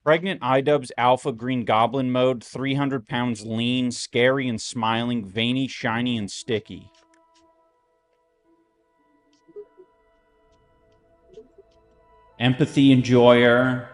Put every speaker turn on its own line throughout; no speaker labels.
Pregnant iDubbbz Alpha Green Goblin mode, 300 pounds lean, scary and smiling, veiny, shiny, and sticky. Empathy enjoyer.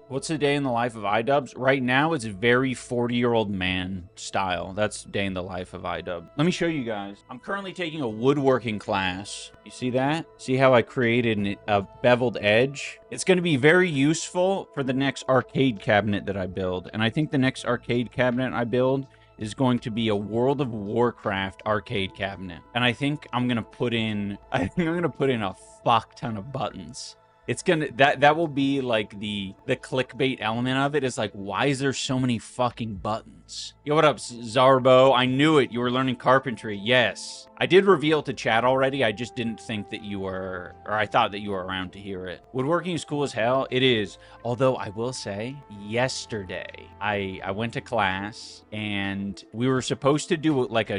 What's a day in the life of iDubbbz? Right now, it's very 40-year-old man style. That's day in the life of iDubbbz. Let me show you guys. I'm currently taking a woodworking class. You see that? See how I created a beveled edge? It's going to be very useful for the next arcade cabinet that I build. And I think the next arcade cabinet I build is going to be a World of Warcraft arcade cabinet. And I think I'm going to put in a fuck ton of buttons. It's gonna that will be like the clickbait element of it is like, why is there so many fucking buttons? Yo, what up, Zarbo? I knew it. You were learning carpentry. Yes. I did reveal to chat already. I just didn't think that you were, or I thought that you were around to hear it. Woodworking is cool as hell. It is. Although I will say, yesterday I went to class and we were supposed to do like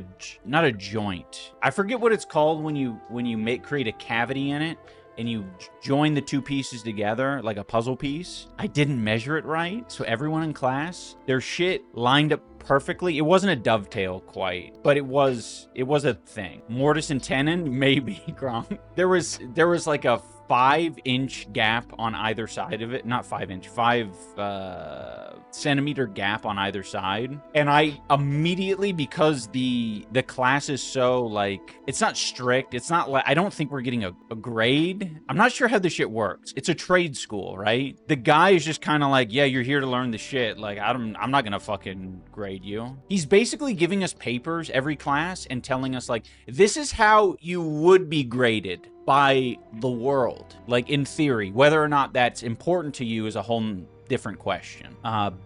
not a joint. I forget what it's called when you create a cavity in it and you join the two pieces together like a puzzle piece. I didn't measure it right, so everyone in class, their shit lined up perfectly. It wasn't a dovetail quite, but it was a thing. Mortise and tenon, maybe, Gronk. There was like a 5-inch gap on either side of it. Not 5-inch, 5 centimeter gap on either side. And I immediately, because the class is so like, it's not strict. It's not like, I don't think we're getting a grade. I'm not sure how the shit works. It's a trade school, right? The guy is just kind of like, yeah, you're here to learn the shit. Like, I'm not gonna fucking grade you. He's basically giving us papers every class and telling us like, this is how you would be graded by the world. Like, in theory, whether or not that's important to you is a whole different question.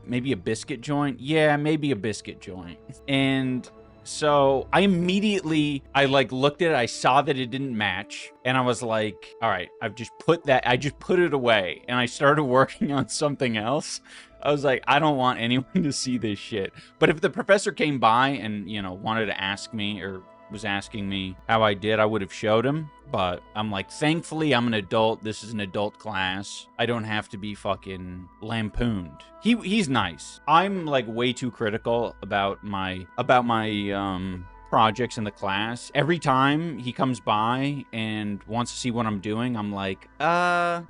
Maybe a biscuit joint? Yeah, maybe a biscuit joint. And so I like looked at it, I saw that it didn't match, and I was like, all right, I just put it away, and I started working on something else. I was like, I don't want anyone to see this shit. But if the professor came by and, you know, wanted to ask me or was asking me how I did, I would have showed him. But I'm like, thankfully, I'm an adult. This is an adult class. I don't have to be fucking lampooned. He's nice. I'm like way too critical about my projects in the class. Every time he comes by and wants to see what I'm doing, I'm like,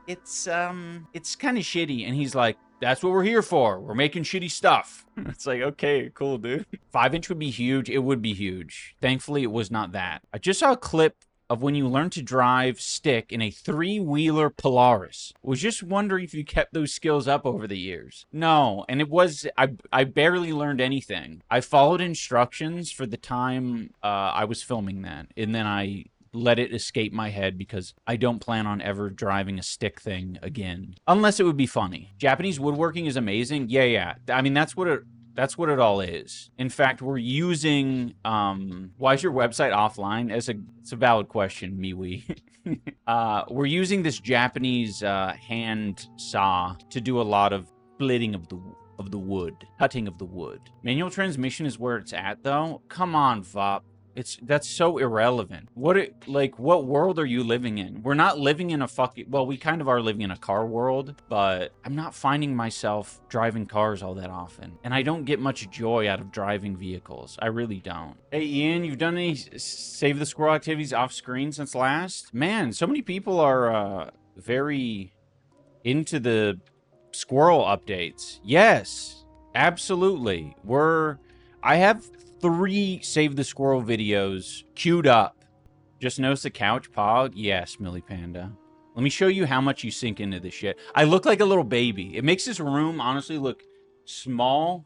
it's kind of shitty. And he's like, that's what we're here for. We're making shitty stuff. It's like, okay, cool, dude. 5-inch would be huge. It would be huge. Thankfully, it was not that. I just saw a clip of when you learn to drive stick in a 3-wheeler Polaris. Was just wondering if you kept those skills up over the years. No, and it was, I barely learned anything. I followed instructions for the time I was filming that, and then I let it escape my head because I don't plan on ever driving a stick thing again. Unless it would be funny. Japanese woodworking is amazing. Yeah. I mean, that's what it all is. In fact, we're using, why is your website offline? It's a valid question, MeWe. We're using this Japanese hand saw to do a lot of splitting of the wood, cutting of the wood. Manual transmission is where it's at, though. Come on, Vop. That's so irrelevant. What world are you living in? We're not living in a well, we kind of are living in a car world, but I'm not finding myself driving cars all that often. And I don't get much joy out of driving vehicles. I really don't. Hey, Ian, you've done any Save the Squirrel activities off screen since last? Man, so many people are very into the squirrel updates. Yes, absolutely. I have 3 Save the Squirrel videos queued up. Just notice the couch, Pog? Yes, Millie Panda. Let me show you how much you sink into this shit. I look like a little baby. It makes this room honestly look small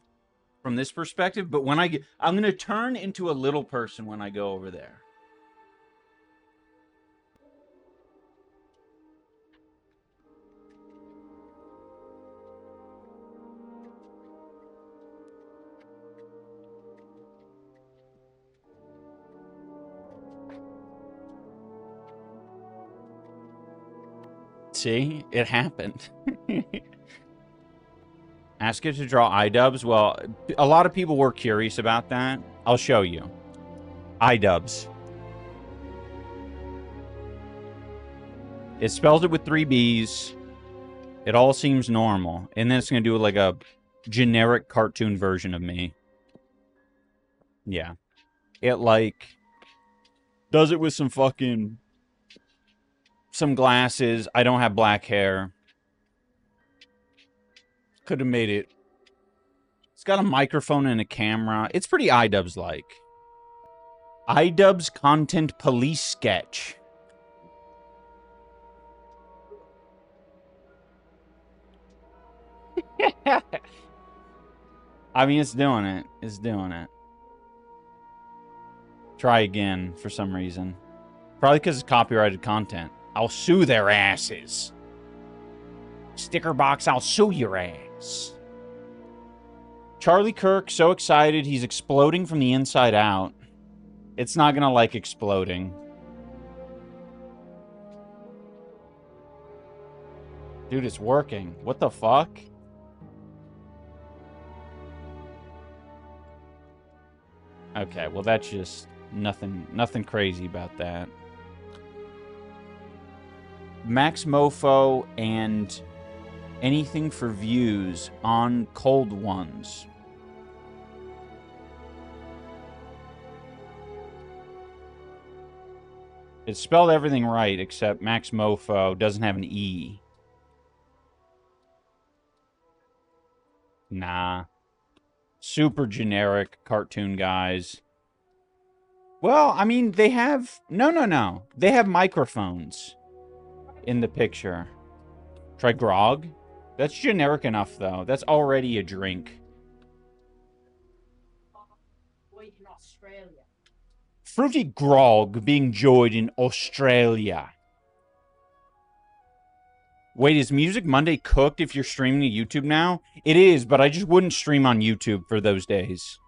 from this perspective, but when I'm going to turn into a little person when I go over there. See, it happened. Ask it to draw iDubbbz. Well, a lot of people were curious about that. I'll show you. iDubbbz. It spells it with 3 B's. It all seems normal. And then it's going to do like a generic cartoon version of me. Yeah. It like does it with some glasses. I don't have black hair. Could have made it. It's got a microphone and a camera. It's pretty iDubbbz like. iDubbbz content police sketch. I mean, it's doing it. It's doing it. Try again for some reason. Probably because it's copyrighted content. I'll sue their asses. Sticker box, I'll sue your ass. Charlie Kirk, so excited. He's exploding from the inside out. It's not gonna like exploding. Dude, it's working. What the fuck? Okay, well that's just nothing crazy about that. Max Mofo and anything for views on cold ones. It spelled everything right except Max Mofo doesn't have an E. Nah. Super generic cartoon guys. Well, I mean, they have... No. They have microphones in the picture. Try grog? That's generic enough, though. That's already a drink.
In Australia.
Fruity grog being enjoyed in Australia. Wait, is Music Monday cooked if you're streaming to YouTube now? It is, but I just wouldn't stream on YouTube for those days.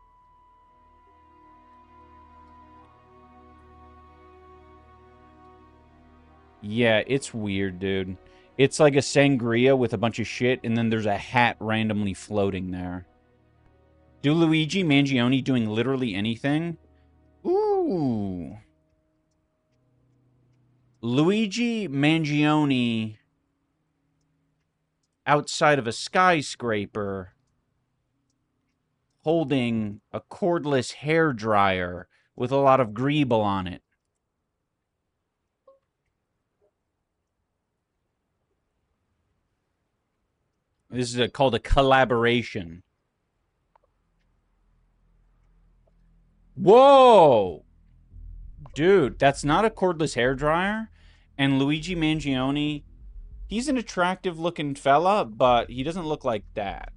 Yeah, it's weird, dude. It's like a sangria with a bunch of shit, and then there's a hat randomly floating there. Do Luigi Mangione doing literally anything? Ooh. Luigi Mangione outside of a skyscraper holding a cordless hair dryer with a lot of greeble on it. This is called a collaboration. Whoa! Dude, that's not a cordless hairdryer. And Luigi Mangione, he's an attractive looking fella, but he doesn't look like that.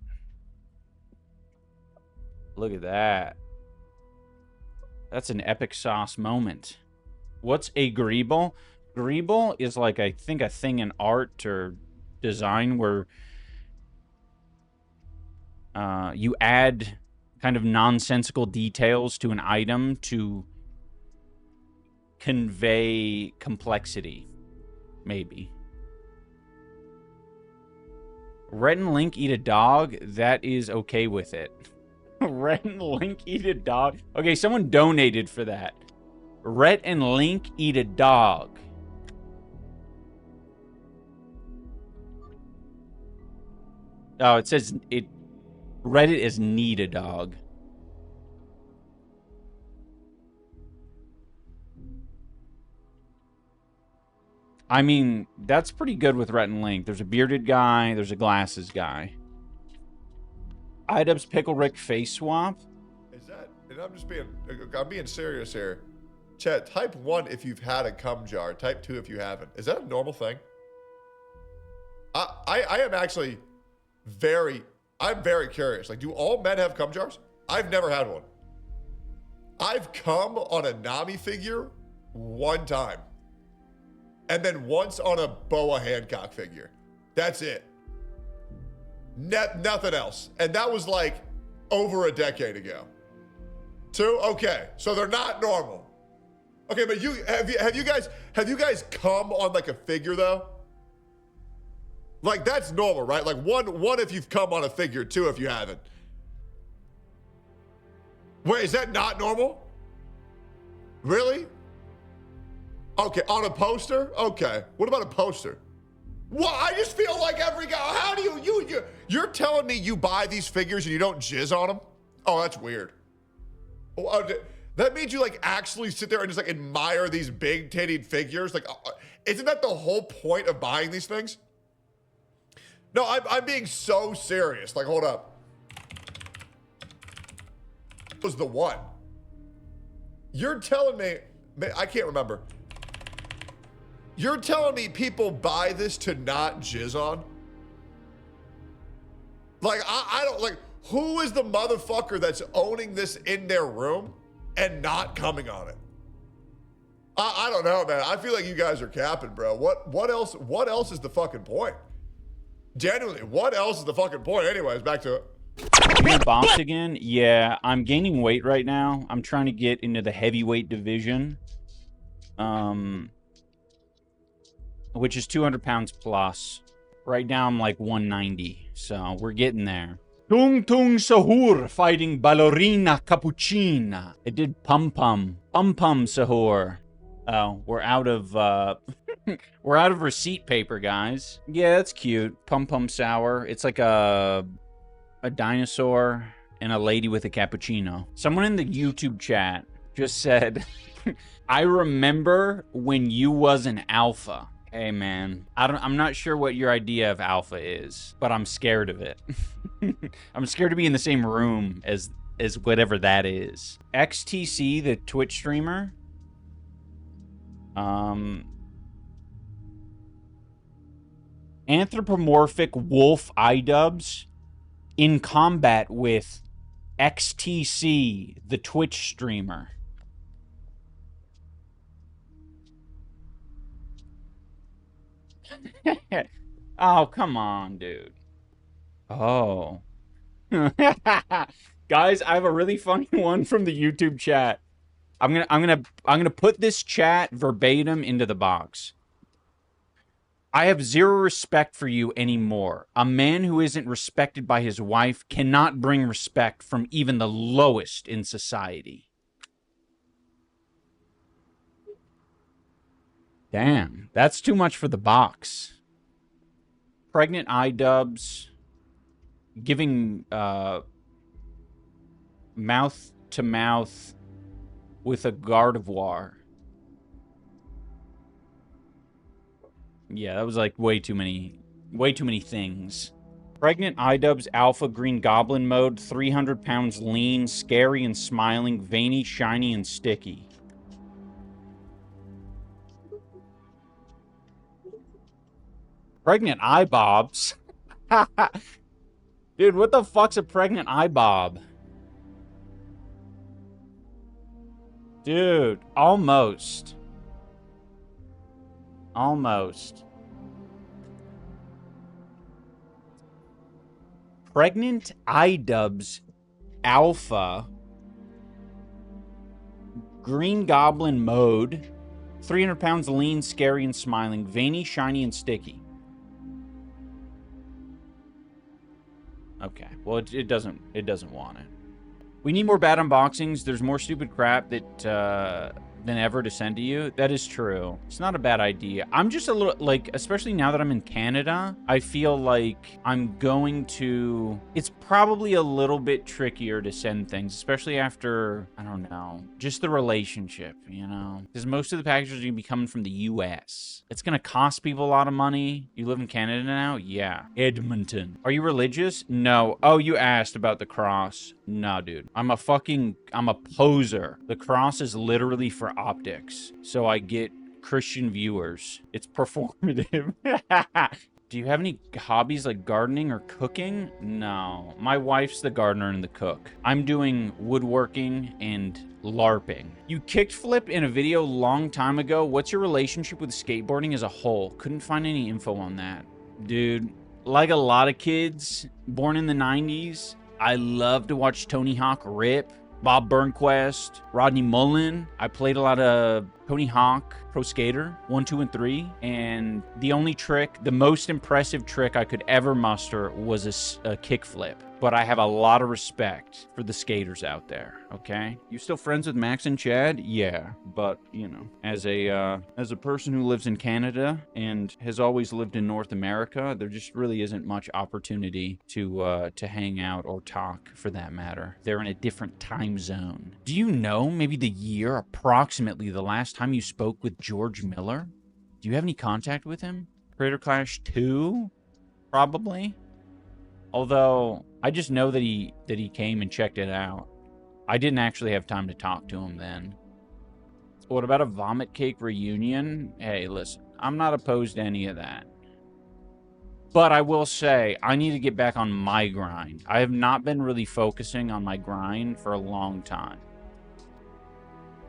Look at that. That's an epic sauce moment. What's a greeble? Greeble is like, I think, a thing in art or design where you add kind of nonsensical details to an item to convey complexity, maybe. Rhett and Link eat a dog. That is okay with it. Rhett and Link eat a dog. Okay, someone donated for that. Rhett and Link eat a dog. Oh, it says it. Reddit is need a dog. I mean, that's pretty good with Rhett and Link. There's a bearded guy. There's a glasses guy. iDubbbz Pickle Rick face swap.
Is that? And I'm being serious here. Chat, type 1 if you've had a cum jar. Type 2 if you haven't. Is that a normal thing? I am actually I'm very curious. Like, do all men have cum jars? I've never had one. I've cum on a Nami figure one time. And then once on a Boa Hancock figure. That's it. Nothing else. And that was like over a decade ago. 2? Okay. So they're not normal. Okay, but have you guys cum on like a figure though? Like that's normal, right? Like one if you've come on a figure, 2 if you haven't. Wait, is that not normal? Really? Okay, on a poster? Okay. What about a poster? Well, I just feel like every guy. How do you're telling me you buy these figures and you don't jizz on them? Oh, that's weird. Oh, that means you like actually sit there and just like admire these big titted figures. Like, isn't that the whole point of buying these things? No, I'm being so serious. Like, hold up. Was the one. You're telling me, I can't remember. You're telling me people buy this to not jizz on? Like, I don't, like, who is the motherfucker that's owning this in their room and not coming on it? I don't know, man. I feel like you guys are capping, bro. What else is the fucking point? Genuinely, what else is the fucking point? Anyways, back to it.
You boxed again? Yeah, I'm gaining weight right now. I'm trying to get into the heavyweight division. Which is 200 pounds plus. Right now, I'm like 190, so we're getting there. Tung Tung Sahur fighting Ballerina Cappuccina. It did Pum Pum. Pum Pum Sahur. Oh, we're out of, we're out of receipt paper, guys. Yeah, that's cute. Pum Pum Sour. It's like a dinosaur and a lady with a cappuccino. Someone in the YouTube chat just said, I remember when you was an alpha. Hey man, I'm not sure what your idea of alpha is, but I'm scared of it. I'm scared to be in the same room as whatever that is. XTC, the Twitch streamer. Anthropomorphic wolf iDubbbz in combat with XTC, the Twitch streamer. Oh, come on, dude. Oh. Guys, I have a really funny one from the YouTube chat. I'm gonna put this chat verbatim into the box. I have zero respect for you anymore. A man who isn't respected by his wife cannot bring respect from even the lowest in society. Damn, that's too much for the box. Pregnant iDubbbz giving mouth to mouth with a Gardevoir. Yeah, that was like way too many things. Pregnant iDubbbz Alpha Green Goblin mode, 300 pounds lean, scary and smiling, veiny, shiny, and sticky. Pregnant iBobs. Dude, what the fuck's a pregnant iBob? Dude, almost. Almost. Pregnant iDubbbz Alpha Green Goblin mode. 300 pounds lean, scary, and smiling. Veiny, shiny, and sticky. Okay. Well, it doesn't want it. We need more bad unboxings. There's more stupid crap that than ever to send to you. That is true. It's not a bad idea. I'm just a little, like, especially now that I'm in Canada, I feel like I'm going to... It's probably a little bit trickier to send things, especially after, I don't know, just the relationship, you know? Because most of the packages are going to be coming from the U.S. It's going to cost people a lot of money. You live in Canada now? Yeah. Edmonton. Are you religious? No. Oh, you asked about the cross. No, dude. I'm a poser. The cross is literally for optics, so I get Christian viewers. It's performative. Do you have any hobbies like gardening or cooking? No. My wife's the gardener and the cook. I'm doing woodworking and LARPing. You kickflip in a video a long time ago. What's your relationship with skateboarding as a whole? Couldn't find any info on that. Dude, like a lot of kids born in the 90s, I love to watch Tony Hawk rip. Bob Burnquist, Rodney Mullen. I played a lot of Tony Hawk Pro Skater 1, 2, and 3. And the only trick, the most impressive trick I could ever muster was a kickflip. But I have a lot of respect for the skaters out there, okay? You still friends with Max and Chad? Yeah, but, you know, as a person who lives in Canada and has always lived in North America, there just really isn't much opportunity to hang out or talk, for that matter. They're in a different time zone. Do you know maybe the year, approximately, the last time you spoke with George Miller? Do you have any contact with him? Creator Clash 2? Probably. Although, I just know that he came and checked it out. I didn't actually have time to talk to him then. What about a Vomit Cake reunion? Hey, listen, I'm not opposed to any of that. But I will say, I need to get back on my grind. I have not been really focusing on my grind for a long time.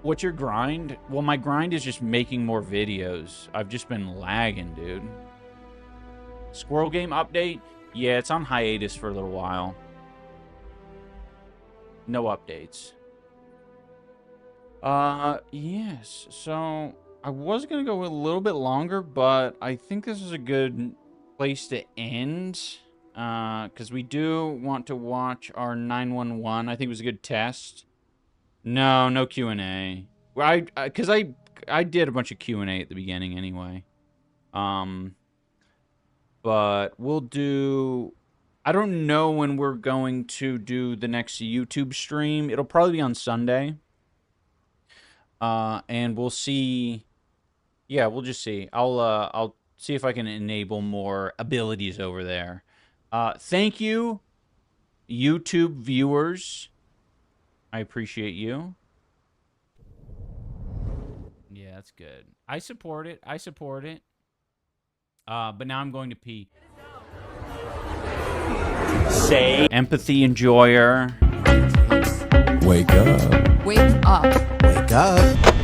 What's your grind? Well, my grind is just making more videos. I've just been lagging, dude. Squirrel Game update? Yeah, it's on hiatus for a little while. No updates. Yes. So, I was going to go a little bit longer, but I think this is a good place to end. Because we do want to watch our 911. I think it was a good test. No Q&A. Well, because I did a bunch of Q&A at the beginning anyway. But we'll do... I don't know when we're going to do the next YouTube stream. It'll probably be on Sunday. And we'll see... Yeah, we'll just see. I'll see if I can enable more abilities over there. Thank you, YouTube viewers. I appreciate you. Yeah, that's good. I support it. I support it. But now I'm going to pee. Say empathy enjoyer.
Wake up.
Wake up.
Wake up.